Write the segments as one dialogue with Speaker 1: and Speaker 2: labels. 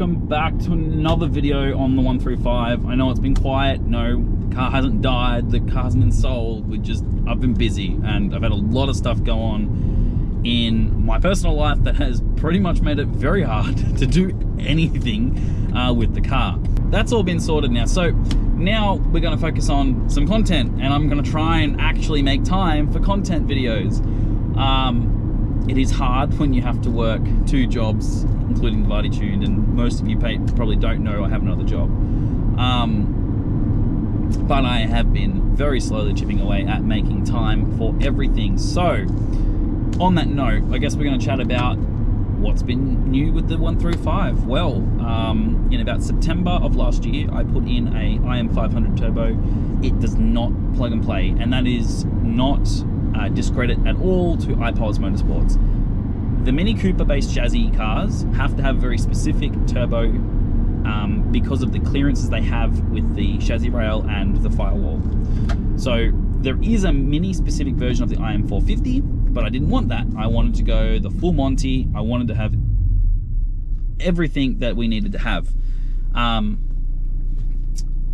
Speaker 1: welcome back to another video on the 135. I know it's been quiet. No, the car hasn't died. The car hasn't been sold. I've been busy and I've had a lot of stuff go on in my personal life that has pretty much made it very hard to do anything with the car. That's all been sorted now. So now we're going to focus on some content, and I'm going to try and actually make time for content videos. It is hard when you have to work 2 jobs, including Vardy Tuned, and most of you probably don't know I have another job. But I have been very slowly chipping away at making time for everything. So on that note, I guess we're going to chat about what's been new with the 135. Well, in about September of last year, I put in a IM500 turbo. It does not plug and play, and that is not discredit at all to iPOS Motorsports. The Mini Cooper based chassis cars have to have a very specific turbo because of the clearances they have with the chassis rail and the firewall. So there is a mini specific version of the IM450, but I didn't want that. I wanted to go the full Monty. I wanted to have everything that we needed to have.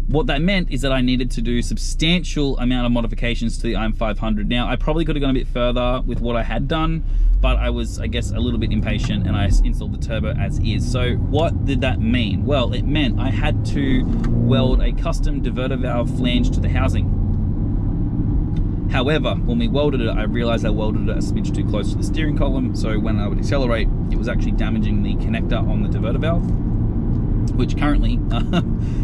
Speaker 1: What that meant is that I needed to do substantial amount of modifications to the IM500. Now, I probably could have gone a bit further with what I had done, but I was, I guess, a little bit impatient and I installed the turbo as is. So what did that mean? Well, it meant I had to weld a custom diverter valve flange to the housing. However, when we welded it, I realized I welded it a smidge too close to the steering column, so when I would accelerate, it was actually damaging the connector on the diverter valve, which currently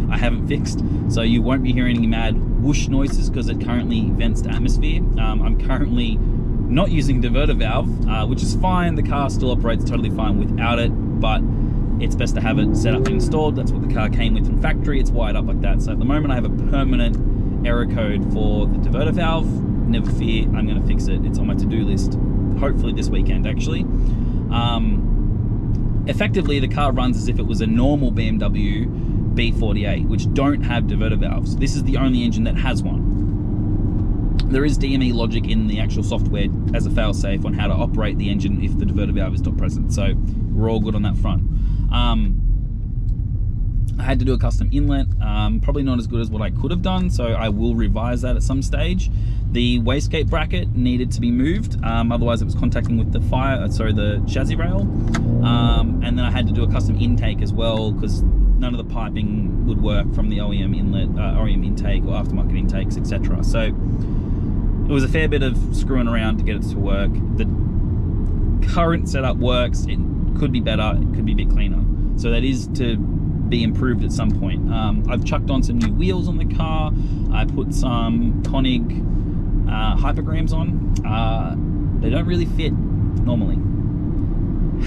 Speaker 1: I haven't fixed. So you won't be hearing any mad whoosh noises because it currently vents to atmosphere. I'm currently not using diverter valve, which is fine. The car still operates totally fine without it, but it's best to have it set up and installed. That's what the car came with from factory. It's wired up like that. So at the moment I have a permanent error code for the diverter valve. Never fear, I'm going to fix it. It's on my to-do list, hopefully this weekend actually. Effectively, the car runs as if it was a normal BMW B48, which don't have diverter valves. This is the only engine that has one. There is DME logic in the actual software as a fail-safe on how to operate the engine if the diverter valve is not present, so we're all good on that front. I had to do a custom inlet, probably not as good as what I could have done, so I will revise that at some stage. The wastegate bracket needed to be moved, otherwise it was contacting with the chassis rail. And then I had to do a custom intake as well because none of the piping would work from the OEM inlet, OEM intake or aftermarket intakes, etc. So it was a fair bit of screwing around to get it to work. The current setup works. It could be better. It could be a bit cleaner. So that is to be improved at some point. I've chucked on some new wheels on the car. I put some Koenig hypergrams on. They don't really fit normally.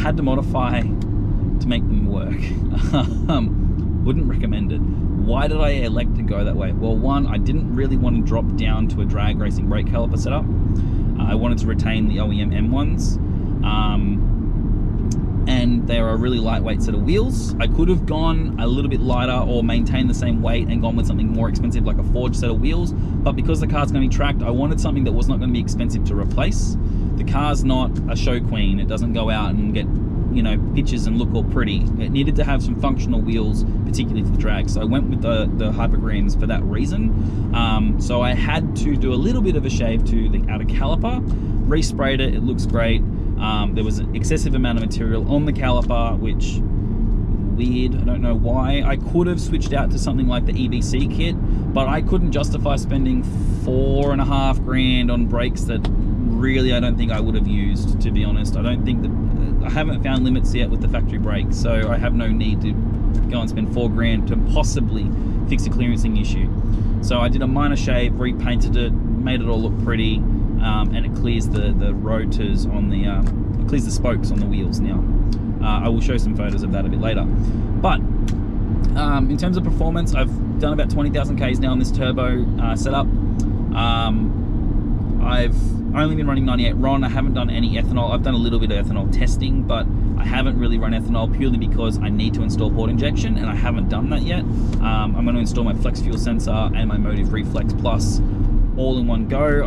Speaker 1: Had to modify to make them work. Wouldn't recommend it. Why did I elect to go that way? Well, one, I didn't really want to drop down to a drag racing brake caliper setup. I wanted to retain the OEM M1s. And they're a really lightweight set of wheels. I could have gone a little bit lighter or maintained the same weight and gone with something more expensive like a forged set of wheels, but because the car's going to be tracked, I wanted something that was not going to be expensive to replace. The car's not a show queen. It doesn't go out and get, you know, pictures and look all pretty. It needed to have some functional wheels, particularly for the drag, so I went with the hypergrams for that reason. So I had to do a little bit of a shave to the outer caliper, resprayed it, it looks great. There was an excessive amount of material on the caliper, which weird, I don't know why. I could have switched out to something like the EBC kit, but I couldn't justify spending $4.5 grand on brakes that really I don't think I would have used, to be honest. I don't think that I haven't found limits yet with the factory brakes, so I have no need to go and spend $4 grand to possibly fix a clearancing issue. So I did a minor shave, repainted it, made it all look pretty, and it clears the rotors on the it clears the spokes on the wheels now. I will show some photos of that a bit later. But in terms of performance, I've done about 20,000 Ks now on this turbo setup. I've only been running 98 RON. I haven't done any ethanol. I've done a little bit of ethanol testing, but I haven't really run ethanol purely because I need to install port injection, and I haven't done that yet. I'm going to install my flex fuel sensor and my Motive Reflex Plus all in one go.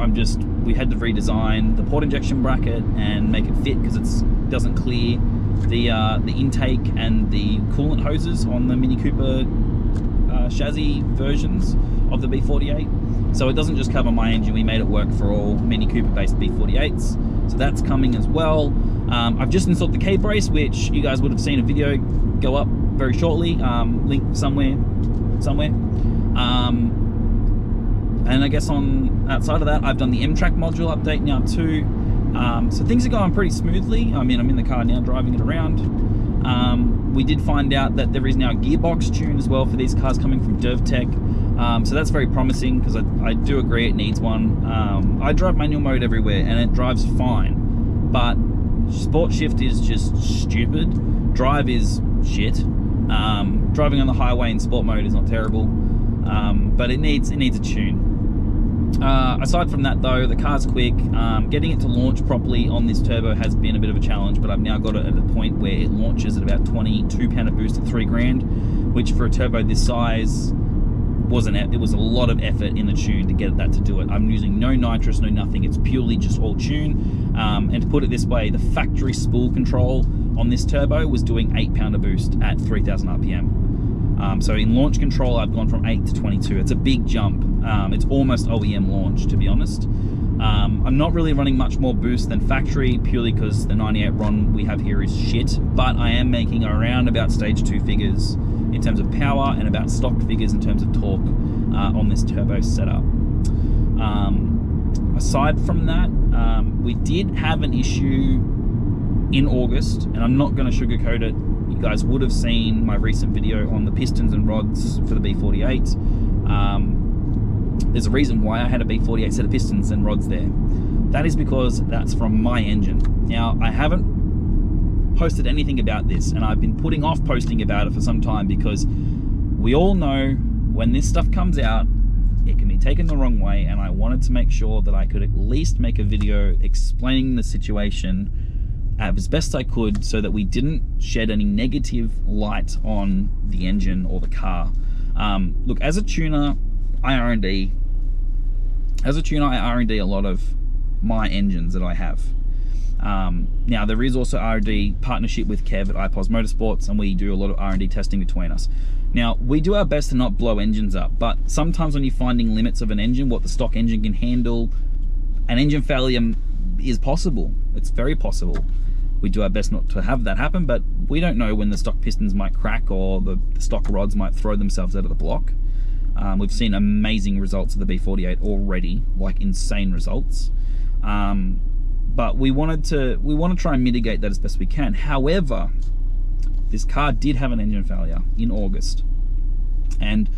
Speaker 1: We had to redesign the port injection bracket and make it fit because it doesn't clear the intake and the coolant hoses on the Mini Cooper chassis versions of the B48. So it doesn't just cover my engine, we made it work for all Mini Cooper based B48s. So that's coming as well. I've just installed the K-brace, which you guys would have seen a video go up very shortly, link somewhere. And I guess outside of that, I've done the M-Track module update now too. So things are going pretty smoothly. I mean, I'm in the car now driving it around. We did find out that there is now a gearbox tune as well for these cars coming from DervTech. So that's very promising, because I do agree it needs one. I drive manual mode everywhere and it drives fine, but Sport Shift is just stupid. Drive is shit. Driving on the highway in sport mode is not terrible, but it needs a tune. Aside from that though, the car's quick. Getting it to launch properly on this turbo has been a bit of a challenge, but I've now got it at a point where it launches at about 22 pound a boost at 3 grand, which for a turbo this size it was a lot of effort in the tune to get that to do it. I'm using no nitrous, no nothing. It's purely just all tune. And to put it this way, the factory spool control on this turbo was doing 8 pound a boost at 3000 RPM. So in launch control, I've gone from 8 to 22. It's a big jump. It's almost OEM launch, to be honest. I'm not really running much more boost than factory, purely because the 98 RON we have here is shit, but I am making around about stage 2 figures in terms of power and about stock figures in terms of torque on this turbo setup. Aside from that, we did have an issue in August, and I'm not going to sugarcoat it. You guys would have seen my recent video on the pistons and rods for the B48. There's a reason why I had a B48 set of pistons and rods there. That is because that's from my engine. Now, I haven't posted anything about this, and I've been putting off posting about it for some time, because we all know when this stuff comes out, it can be taken the wrong way, and I wanted to make sure that I could at least make a video explaining the situation as best I could, so that we didn't shed any negative light on the engine or the car. Look, as a tuner, I R&D. As a tuner, I R&D a lot of my engines that I have. Now, there is also R&D partnership with Kev at iPOS Motorsports, and we do a lot of R&D testing between us. Now, we do our best to not blow engines up, but sometimes when you're finding limits of an engine, what the stock engine can handle, an engine failure is possible. It's very possible. We do our best not to have that happen, but we don't know when the stock pistons might crack or the stock rods might throw themselves out of the block. We've seen amazing results of the B48 already, like insane results. But we want to try and mitigate that as best we can. However, this car did have an engine failure in August, and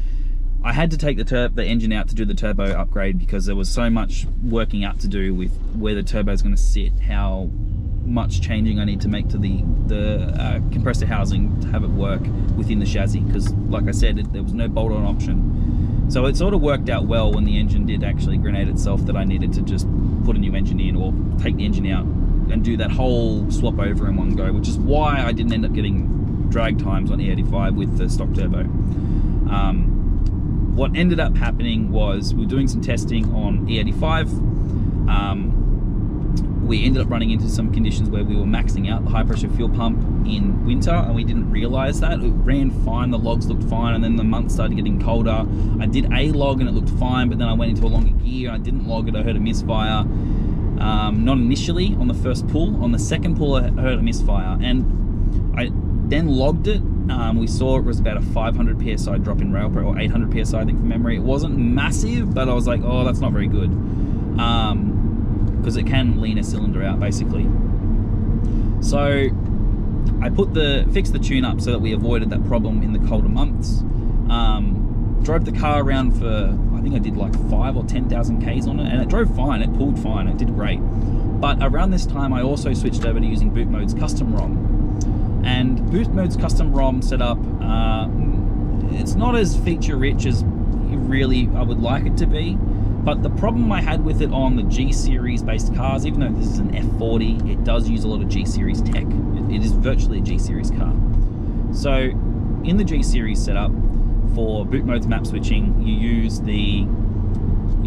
Speaker 1: I had to take the engine out to do the turbo upgrade, because there was so much working out to do with where the turbo is going to sit, how much changing I need to make to the compressor housing to have it work within the chassis, because like I said, there was no bolt-on option. So it sort of worked out well when the engine did actually grenade itself, that I needed to just put a new engine in, or take the engine out and do that whole swap over in one go, which is why I didn't end up getting drag times on E85 with the stock turbo. What ended up happening was we were doing some testing on E85. We ended up running into some conditions where we were maxing out the high pressure fuel pump in winter, and we didn't realize that. It ran fine, the logs looked fine, and then the month started getting colder. I did a log and it looked fine, but then I went into a longer gear and I didn't log it. I heard a misfire. Not initially on the first pull. On the second pull, I heard a misfire, and I then logged it. We saw it was about a 500 psi drop in rail pressure, or 800 psi I think from memory. It wasn't massive, but I was like, oh, that's not very good. Because it can lean a cylinder out basically. So I fixed the tune up so that we avoided that problem in the colder months. Drove the car around for, I think I did like 5 or 10,000 Ks on it, and it drove fine, it pulled fine, it did great. But around this time I also switched over to using Boot Mode's custom ROM. And Boot Mode's custom ROM setup, it's not as feature rich as I would like it to be. But the problem I had with it on the G-Series based cars, even though this is an F40, it does use a lot of G-Series tech. It is virtually a G-Series car. So in the G-Series setup, for Boot Mode's map switching, you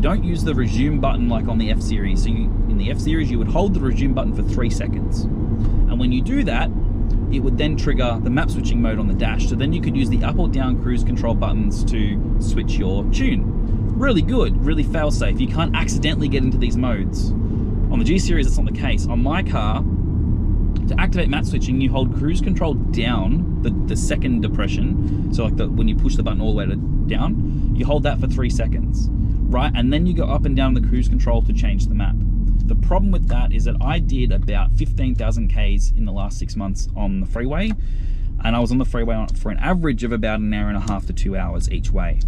Speaker 1: don't use the resume button like on the F-Series. So in the F-Series, you would hold the resume button for 3 seconds. And when you do that, it would then trigger the map switching mode on the dash. So then you could use the up or down cruise control buttons to switch your tune. Really good, really fail safe. You can't accidentally get into these modes. On the G Series, it's not the case. On my car, to activate map switching, you hold cruise control down, the second depression. So like when you push the button all the way down, you hold that for 3 seconds, right? And then you go up and down the cruise control to change the map. The problem with that is that I did about 15,000 Ks in the last 6 months on the freeway. And I was on the freeway for an average of about an hour and a half to 2 hours each way.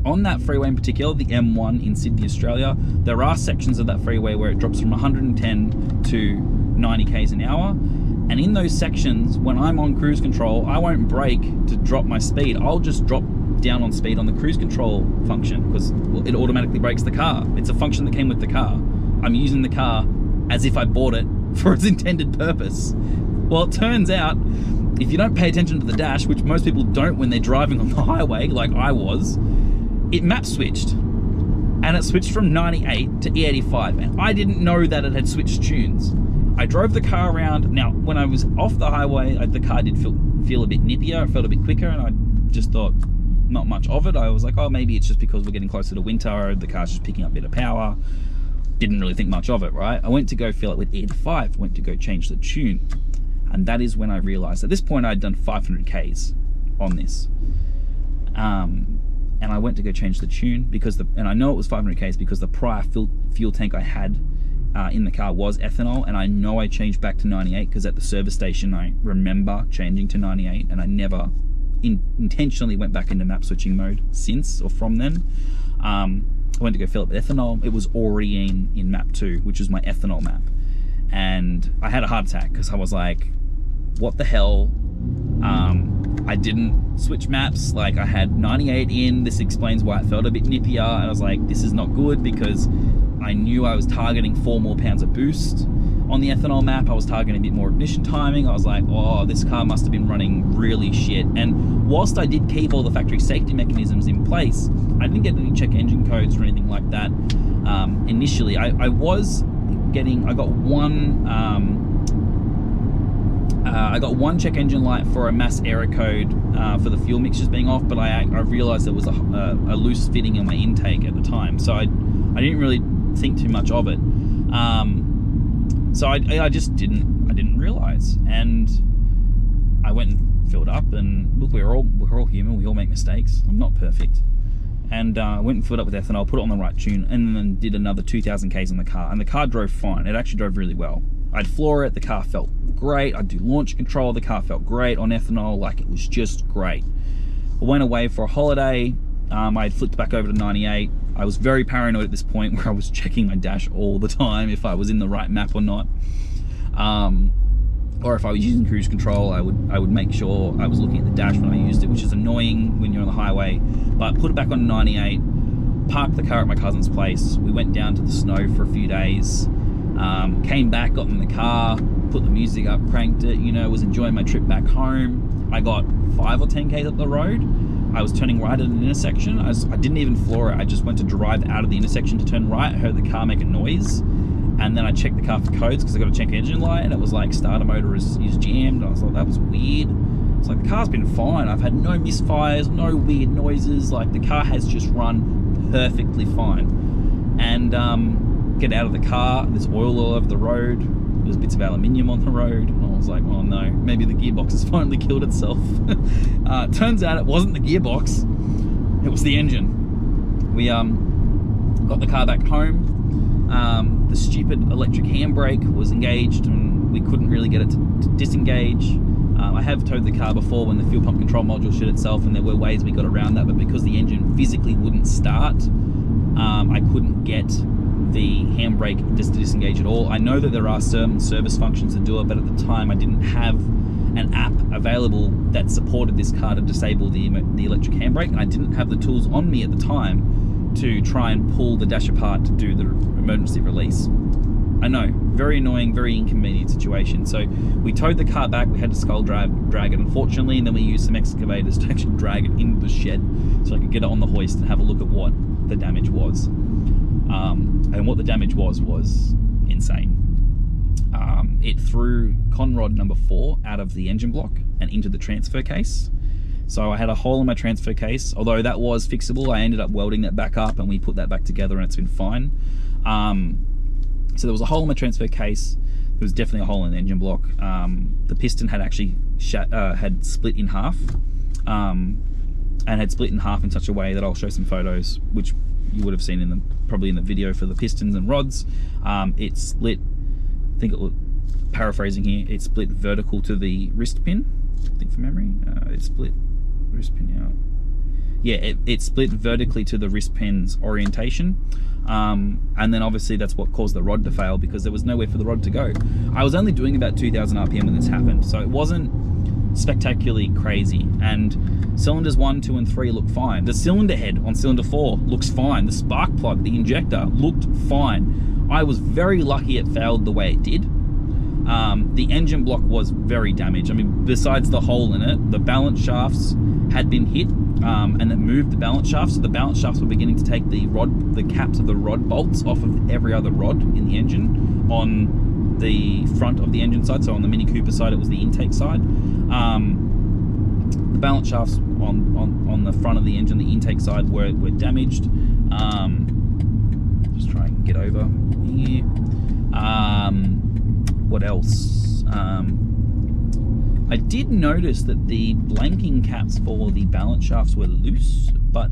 Speaker 1: On that freeway in particular, the M1 in Sydney, Australia, there are sections of that freeway where it drops from 110 to 90 Ks an hour. And in those sections, when I'm on cruise control, I won't brake to drop my speed. I'll just drop down on speed on the cruise control function because it automatically brakes the car. It's a function that came with the car. I'm using the car as if I bought it for its intended purpose. Well, it turns out, if you don't pay attention to the dash, which most people don't when they're driving on the highway, like I was, it map switched. And it switched from 98 to E85. And I didn't know that it had switched tunes. I drove the car around. Now, when I was off the highway, the car did feel a bit nippier. It felt a bit quicker, and I just thought not much of it. I was like, oh, maybe it's just because we're getting closer to winter. The car's just picking up a bit of power. Didn't really think much of it, right? I went to go fill it with E85, went to go change the tune. And that is when I realized, at this point, I'd done 500 Ks on this. And I went to go change the tune and I know it was 500 Ks because the prior fuel tank I had in the car was ethanol, and I know I changed back to 98 because at the service station I remember changing to 98, and I never intentionally went back into map switching mode since or from then. I went to go fill it with ethanol. It was already in map 2, which was my ethanol map, and I had a heart attack because I was like, what the hell? I didn't switch maps. Like, I had 98 in. This explains why it felt a bit nippier. And I was like, this is not good, because I knew I was targeting 4 more pounds of boost. On the ethanol map, I was targeting a bit more ignition timing. I was like, oh, this car must have been running really shit. And whilst I did keep all the factory safety mechanisms in place, I didn't get any check engine codes or anything like that. Initially, I got one check engine light for a mass error code for the fuel mixtures being off, but I realized there was a loose fitting in my intake at the time, so I didn't really think too much of it. So I just didn't realize, and I went and filled up. And look, we're all human. We all make mistakes. I'm not perfect. And went and filled up with ethanol, put it on the right tune, and then did another 2,000 Ks on the car, and the car drove fine. It actually drove really well. I'd floor it, the car felt great. I'd do launch control, the car felt great on ethanol, like it was just great. I went away for a holiday. I had flipped back over to 98. I was very paranoid at this point, where I was checking my dash all the time if I was in the right map or not. Or if I was using cruise control, I would make sure I was looking at the dash when I used it, which is annoying when you're on the highway. But put it back on 98, parked the car at my cousin's place. We went down to the snow for a few days. Came back, got in the car, put the music up, cranked it, was enjoying my trip back home. I got 5 or 10 Ks up the road. I was turning right at an intersection. I didn't even floor it. I just went to drive out of the intersection to turn right. I heard the car make a noise, and then I checked the car for codes because I got a check engine light, and it was like starter motor is jammed. I was like, that was weird. It's like, the car's been fine. I've had no misfires, no weird noises. Like, the car has just run perfectly fine. And get out of the car, there's oil all over the road, there's bits of aluminium on the road, and I was like, oh no, maybe the gearbox has finally killed itself. Turns out it wasn't the gearbox, it was the engine. We got the car back home. The stupid electric handbrake was engaged, and we couldn't really get it to disengage. I have towed the car before when the fuel pump control module shit itself, and there were ways we got around that, but because the engine physically wouldn't start, I couldn't get the handbrake just to disengage at all. I know that there are certain service functions to do it, but at the time I didn't have an app available that supported this car to disable the electric handbrake, and I didn't have the tools on me at the time to try and pull the dash apart to do the emergency release. I know, very annoying, very inconvenient situation. So we towed the car back, we had to skull drag it, unfortunately, and then we used some excavators to actually drag it into the shed so I could get it on the hoist and have a look at what the damage was. And what the damage was insane. it threw conrod number 4 out of the engine block and into the transfer case. So I had a hole in my transfer case, although that was fixable. I ended up welding that back up and we put that back together and it's been fine. So there was a hole in my transfer case. There was definitely a hole in the engine block. The piston had actually had split in half, and had split in half in such a way that I'll show some photos, which you would have seen in probably in the video for the pistons and rods. It split, I think it was, paraphrasing here, it split vertical to the wrist pin, I think from memory. It split wrist pin out. Yeah, it split vertically to the wrist pin's orientation. And then obviously that's what caused the rod to fail, because there was nowhere for the rod to go. I was only doing about 2,000 RPM when this happened, so it wasn't spectacularly crazy. And cylinders 1, 2, and 3 look fine. The cylinder head on cylinder 4 looks fine. The spark plug, the injector, looked fine. I was very lucky it failed the way it did. The engine block was very damaged. I mean, besides the hole in it, the balance shafts had been hit, and it moved the balance shafts. So the balance shafts were beginning to take the caps of the rod bolts off of every other rod in the engine on the front of the engine side. So on the Mini Cooper side, it was the intake side. The balance shafts on the front of the engine, the intake side, were damaged. Just try and get over here. What else? I did notice that the blanking caps for the balance shafts were loose, but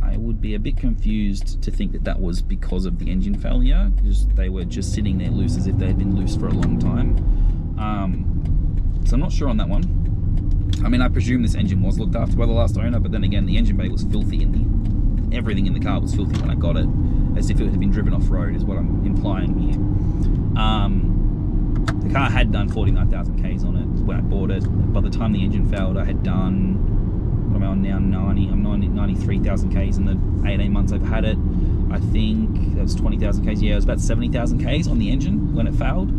Speaker 1: I would be a bit confused to think that that was because of the engine failure, because they were just sitting there loose as if they had been loose for a long time. So I'm not sure on that one. I mean, I presume this engine was looked after by the last owner, but then again, the engine bay was filthy and everything in the car was filthy when I got it, as if it had been driven off-road, is what I'm implying here. The car had done 49,000 Ks on it when I bought it. By the time the engine failed, I had done, what am I on now, 93,000 Ks in the 18 months I've had it. I think that was 20,000 Ks, yeah, it was about 70,000 Ks on the engine when it failed.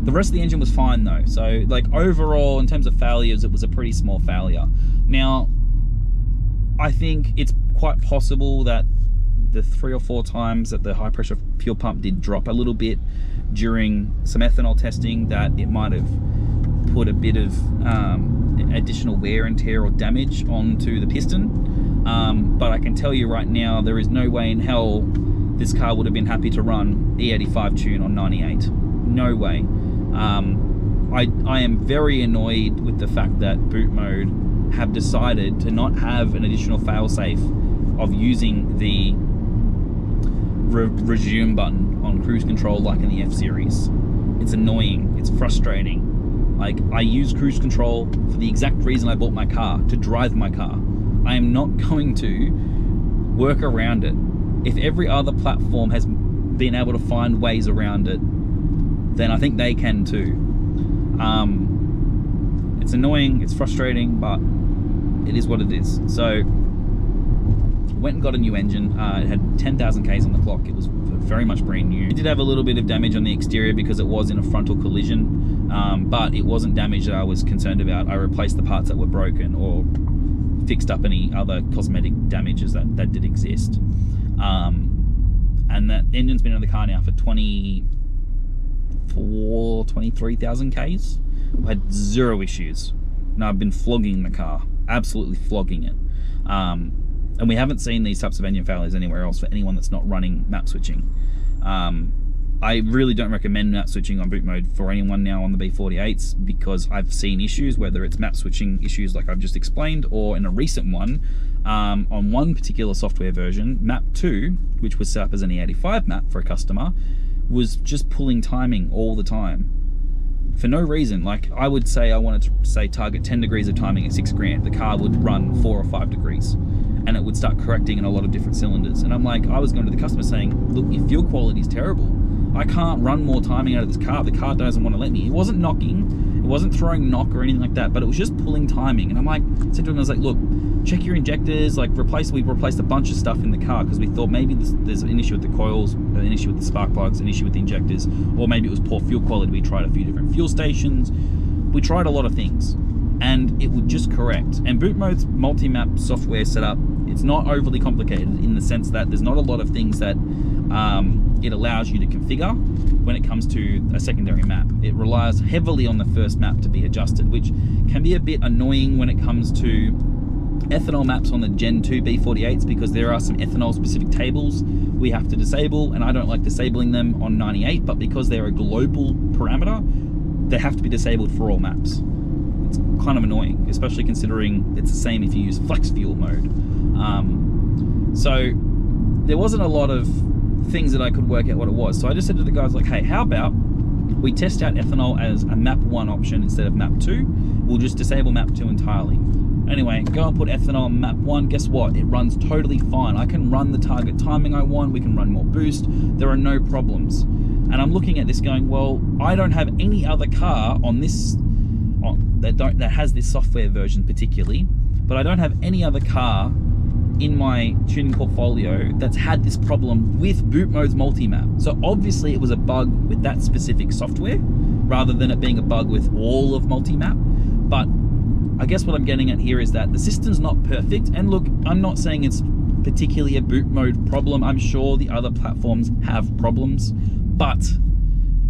Speaker 1: The rest of the engine was fine though, so like overall in terms of failures, it was a pretty small failure. Now, I think it's quite possible that the 3 or 4 times that the high pressure fuel pump did drop a little bit during some ethanol testing, that it might have put a bit of additional wear and tear or damage onto the piston. But I can tell you right now, there is no way in hell this car would have been happy to run E85 tune on 98. No way. I am very annoyed with the fact that Boot Mode have decided to not have an additional failsafe of using the resume button on cruise control like in the F-Series. It's annoying, it's frustrating. Like, I use cruise control for the exact reason I bought my car, to drive my car. I am not going to work around it. If every other platform has been able to find ways around it, then I think they can too. It's annoying, it's frustrating, but it is what it is. So, went and got a new engine. It had 10,000 Ks on the clock. It was very much brand new. It did have a little bit of damage on the exterior because it was in a frontal collision, but it wasn't damage that I was concerned about. I replaced the parts that were broken or fixed up any other cosmetic damages that did exist. And that engine's been in the car now for 23,000 Ks. I had 0 issues. And I've been flogging the car, absolutely flogging it. And we haven't seen these types of engine failures anywhere else for anyone that's not running map switching. I really don't recommend map switching on Boot Mode for anyone now on the B48s, because I've seen issues, whether it's map switching issues like I've just explained, or in a recent one, on one particular software version, map 2, which was set up as an E85 map for a customer, was just pulling timing all the time. For no reason. Like, I would say I wanted to say target 10 degrees of timing at 6 grand. The car would run 4 or 5 degrees. And it would start correcting in a lot of different cylinders. And I'm like, I was going to the customer saying, look, your fuel quality is terrible. I can't run more timing out of this car. The car doesn't want to let me. It wasn't knocking. It wasn't throwing knock or anything like that, but it was just pulling timing. And I'm like, I said to him, I was like, look, check your injectors, like we replaced a bunch of stuff in the car because we thought maybe there's an issue with the coils, an issue with the spark plugs, an issue with the injectors, or maybe it was poor fuel quality. We tried a few different fuel stations. We tried a lot of things. and it would just correct. And Boot Mode's multi-map software setup, it's not overly complicated in the sense that there's not a lot of things that it allows you to configure when it comes to a secondary map. It relies heavily on the first map to be adjusted, which can be a bit annoying when it comes to ethanol maps on the Gen 2 B48s, because there are some ethanol specific tables we have to disable, and I don't like disabling them on 98, but because they're a global parameter, they have to be disabled for all maps. It's kind of annoying, especially considering it's the same if you use flex fuel mode. So there wasn't a lot of things that I could work out what it was. So I just said to the guys, like, hey, how about we test out ethanol as a map 1 option instead of map 2? We'll just disable map 2 entirely. Anyway, go and put ethanol on map 1. Guess what? It runs totally fine. I can run the target timing I want. We can run more boost. There are no problems. And I'm looking at this going, well, I don't have any other car on this that has this software version particularly, but I don't have any other car in my tuning portfolio that's had this problem with Boot Mode's multi-map. So obviously it was a bug with that specific software rather than it being a bug with all of multi-map. But I guess what I'm getting at here is that the system's not perfect. And look, I'm not saying it's particularly a Boot Mode problem. I'm sure the other platforms have problems, but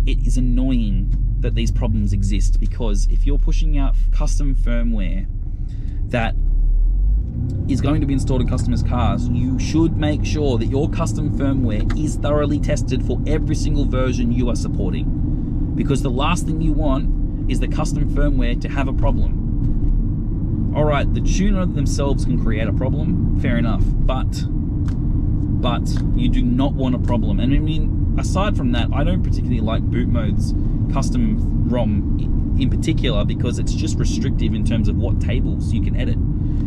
Speaker 1: it is annoying that these problems exist, because if you're pushing out custom firmware that is going to be installed in customers' cars, you should make sure that your custom firmware is thoroughly tested for every single version you are supporting, because the last thing you want is the custom firmware to have a problem. All right, the tuner themselves can create a problem, fair enough, but you do not want a problem. And I mean, aside from that, I don't particularly like Boot Mode's custom ROM in particular, because it's just restrictive in terms of what tables you can edit.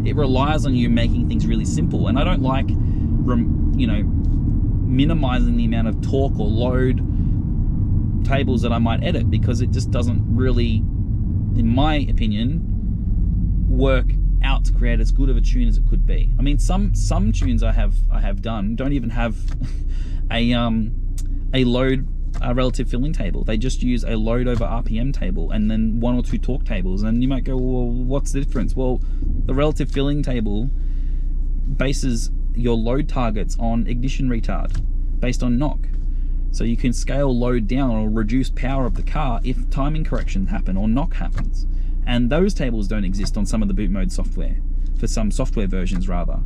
Speaker 1: It relies on you making things really simple, and I don't like, minimizing the amount of torque or load tables that I might edit, because it just doesn't really, in my opinion, work out to create as good of a tune as it could be. I mean, some tunes I have done don't even have a load relative filling table. They just use a load over RPM table and then 1 or 2 torque tables. And you might go, well, what's the difference? Well, the relative filling table bases your load targets on ignition retard based on knock. So you can scale load down or reduce power of the car if timing correction happen or knock happens. And those tables don't exist on some of the Boot Mode software, for some software versions rather.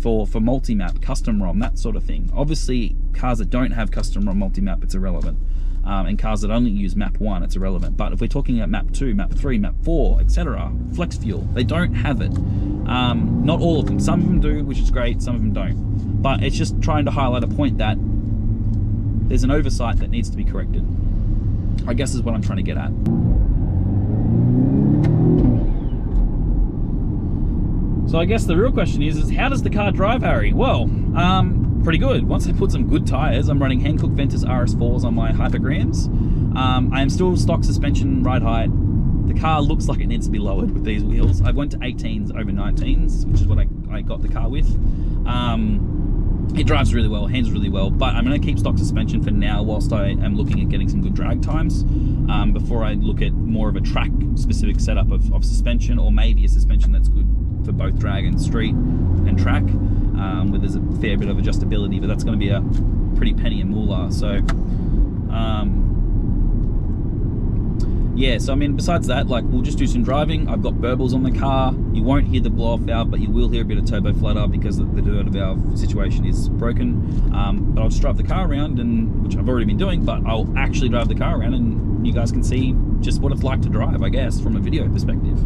Speaker 1: For multi-map, custom ROM, that sort of thing. Obviously, cars that don't have custom ROM multi-map, it's irrelevant. And cars that only use map 1, it's irrelevant. But if we're talking about map 2, map 3, map 4, etc., flex fuel, they don't have it. Not all of them. Some of them do, which is great, some of them don't. But it's just trying to highlight a point that there's an oversight that needs to be corrected, I guess is what I'm trying to get at. So I guess the real question is how does the car drive, Harry? Well, pretty good. Once I put some good tires, I'm running Hankook Ventus RS4s on my Hypergrams. I am still stock suspension ride height. The car looks like it needs to be lowered with these wheels. I went to 18s over 19s, which is what I got the car with. It drives really well, handles really well, but I'm going to keep stock suspension for now whilst I am looking at getting some good drag times before I look at more of a track specific setup of suspension, or maybe a suspension that's good for both drag and street and track, where there's a fair bit of adjustability, but that's going to be a pretty penny a moolah. So yeah, so I mean, besides that, like, we'll just do some driving. I've got burbles on the car. You won't hear the blow off valve, but you will hear a bit of turbo flutter because the turbo valve situation is broken. But I'll just drive the car around, and which I've already been doing, but I'll actually drive the car around and you guys can see just what it's like to drive, I guess, from a video perspective.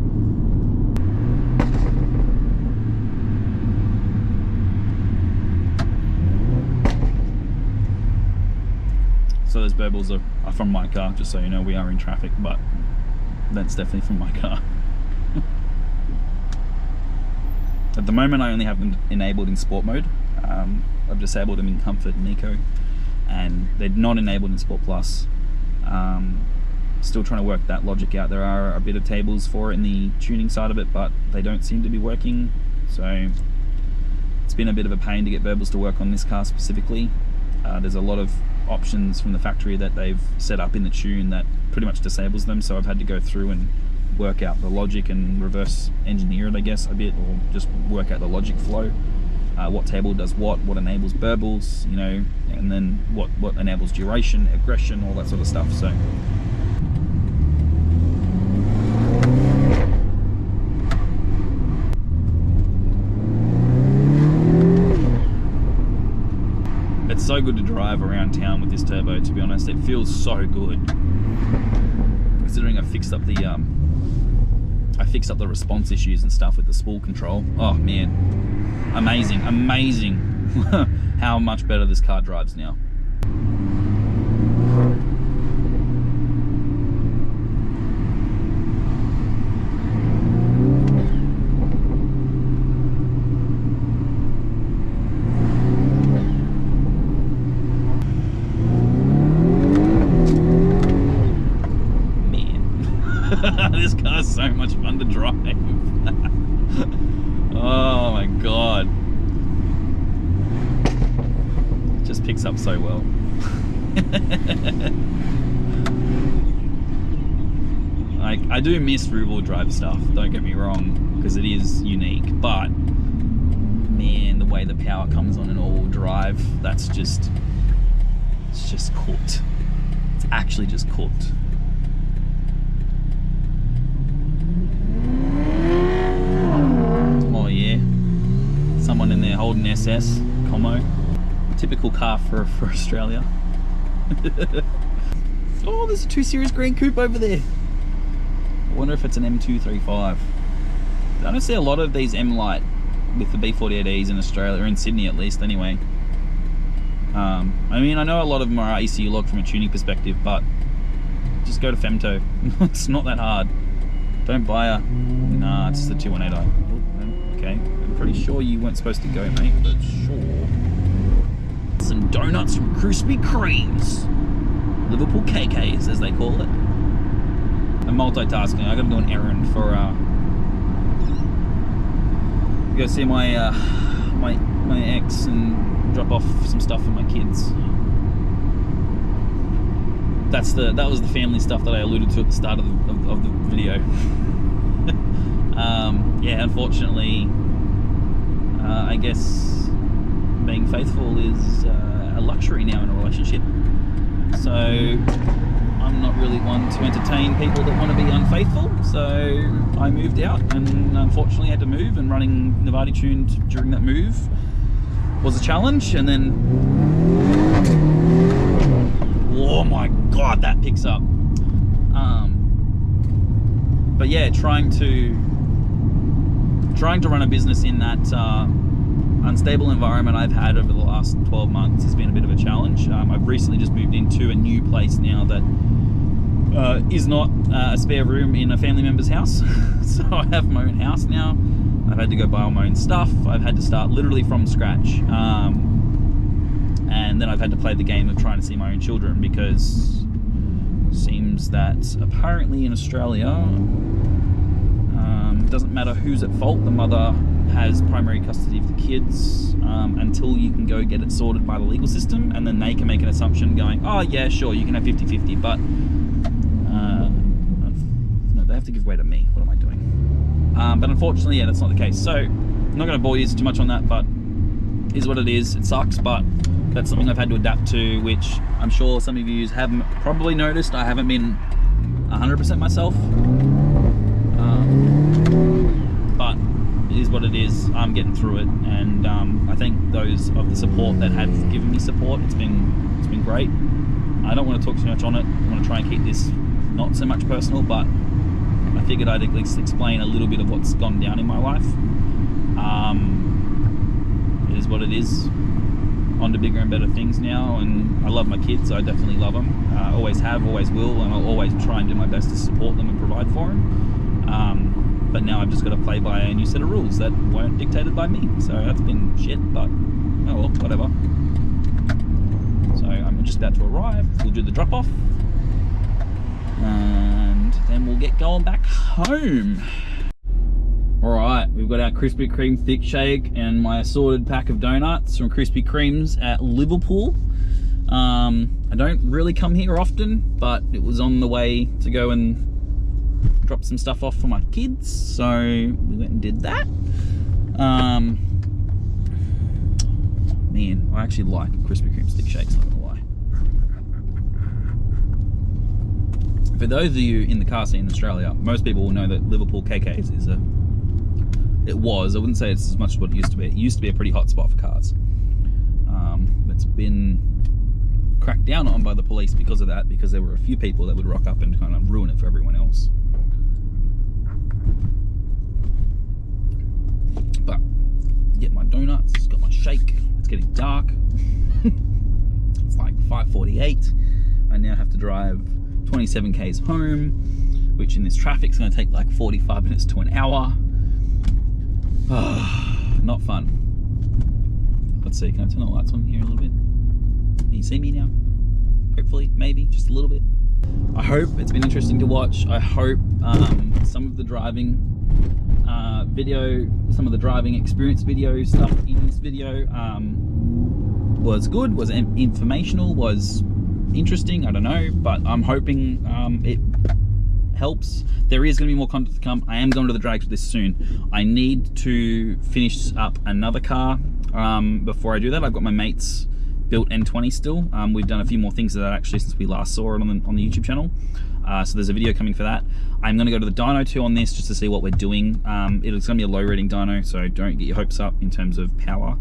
Speaker 1: So those burbles are from my car, just so you know. We are in traffic, but that's definitely from my car. At the moment I only have them enabled in sport mode. I've disabled them in comfort and eco, and they're not enabled in sport plus. Still trying to work that logic out. There are a bit of tables for it in the tuning side of it, but they don't seem to be working, so it's been a bit of a pain to get burbles to work on this car specifically. There's a lot of options from the factory that they've set up in the tune that pretty much disables them, so I've had to go through and work out the logic and reverse engineer it, I guess, a bit, or just work out the logic flow. What table does what enables burbles, you know, and then what enables duration, aggression, all that sort of stuff. So it's so good to drive around town with this turbo, to be honest. It feels so good. Considering I fixed up the response issues and stuff with the spool control. Oh man, amazing how much better this car drives now. This car's so much fun to drive. Oh my god. It just picks up so well. I do miss rear-wheel drive stuff, don't get me wrong, because it is unique, but man, the way the power comes on an all-wheel drive, it's just cooked. It's actually just cooked. Someone in there holding SS Como, typical car for Australia. Oh, there's a 2 Series Green Coupe over there. I wonder if it's an M235. I don't see a lot of these M-Lite with the B48Es in Australia, or in Sydney at least anyway. I mean, I know a lot of them are ECU locked from a tuning perspective, but just go to Femto. It's not that hard. Don't buy a... Nah, it's the 218i. Okay, I'm pretty sure you weren't supposed to go, mate, but sure. Some donuts from Krispy Kremes. Liverpool KKs, as they call it. I'm multitasking. I gotta do an errand for, go see my, my ex and drop off some stuff for my kids. That was the family stuff that I alluded to at the start of the video. Yeah, unfortunately, I guess being faithful is a luxury now in a relationship. So I'm not really one to entertain people that want to be unfaithful. So I moved out, and unfortunately had to move. And running Navati tuned during that move was a challenge. And then, oh my god, that picks up. But yeah, trying to run a business in that unstable environment I've had over the last 12 months has been a bit of a challenge. I've recently just moved into a new place now that is not a spare room in a family member's house. So I have my own house now. I've had to go buy all my own stuff. I've had to start literally from scratch. And then I've had to play the game of trying to see my own children, because it seems that apparently in Australia, it doesn't matter who's at fault, the mother has primary custody of the kids until you can go get it sorted by the legal system, and then they can make an assumption going, oh yeah, sure, you can have 50-50, but no, they have to give way to me. What am I doing? But unfortunately, yeah, that's not the case. So I'm not going to bore you too much on that, but it is what it is. It sucks, but that's something I've had to adapt to, which I'm sure some of you have probably noticed. I haven't been 100% myself. But it is what it is. I'm getting through it, and I think those of the support that have given me support, it's been great. I don't want to talk too much on it. I want to try and keep this not so much personal, but I figured I'd at least explain a little bit of what's gone down in my life. It is what it is. On to bigger and better things now, and I love my kids. I definitely love them. Always have, always will, and I'll always try and do my best to support them and provide for them. But now I've just got to play by a new set of rules that weren't dictated by me. So that's been shit, but oh well, whatever. So I'm just about to arrive. We'll do the drop off, and then we'll get going back home. Alright, we've got our Krispy Kreme thick shake and my assorted pack of donuts from Krispy Kreme's at Liverpool. I don't really come here often, but it was on the way to go and drop some stuff off for my kids, so we went and did that. Man, I actually like Krispy Kreme stick shakes, not gonna lie. For those of you in the car scene in Australia, most people will know that Liverpool KK's is I wouldn't say it's as much as what it used to be. It used to be a pretty hot spot for cars. It's been cracked down on by the police because of that, because there were a few people that would rock up and kind of ruin it for everyone else. But get my donuts, got my shake. It's getting dark. It's like 5:48. I now have to drive 27 k's home, which in this traffic is going to take like 45 minutes to an hour. Not fun. Let's see, can I turn the lights on here a little bit? Can you see me now? Hopefully, maybe, just a little bit. I hope it's been interesting to watch. I hope some of the driving some of the driving experience video stuff in this video was good, was informational, was interesting, I don't know, but I'm hoping it helps. There is going to be more content to come. I am going to the drag strip this soon. I need to finish up another car before I do that. I've got my mate's built N20 still. We've done a few more things to that actually since we last saw it on the YouTube channel. So there's a video coming for that. I'm going to go to the dyno too on this just to see what we're doing. It's going to be a low rating dyno, so don't get your hopes up in terms of power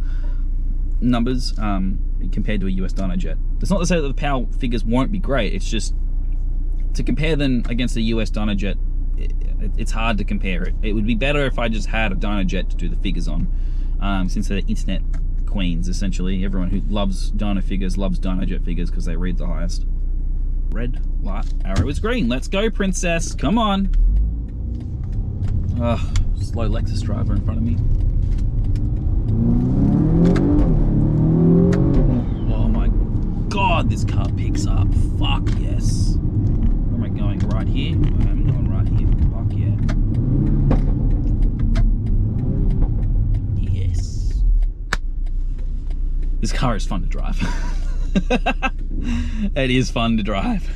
Speaker 1: numbers compared to a US dyno jet. It's not to say that the power figures won't be great, it's just to compare them against a US dyno jet, it's hard to compare it. It would be better if I just had a dyno jet to do the figures on, since they're internet queens essentially. Everyone who loves dyno figures loves dyno jet figures because they read the highest. Red light arrow is green. Let's go, princess. Come on. Ugh, slow Lexus driver in front of me. Oh my god, this car picks up. Fuck yes. Where am I going? Right here? I'm going right here. Fuck yeah. Yes. This car is fun to drive. It is fun to drive.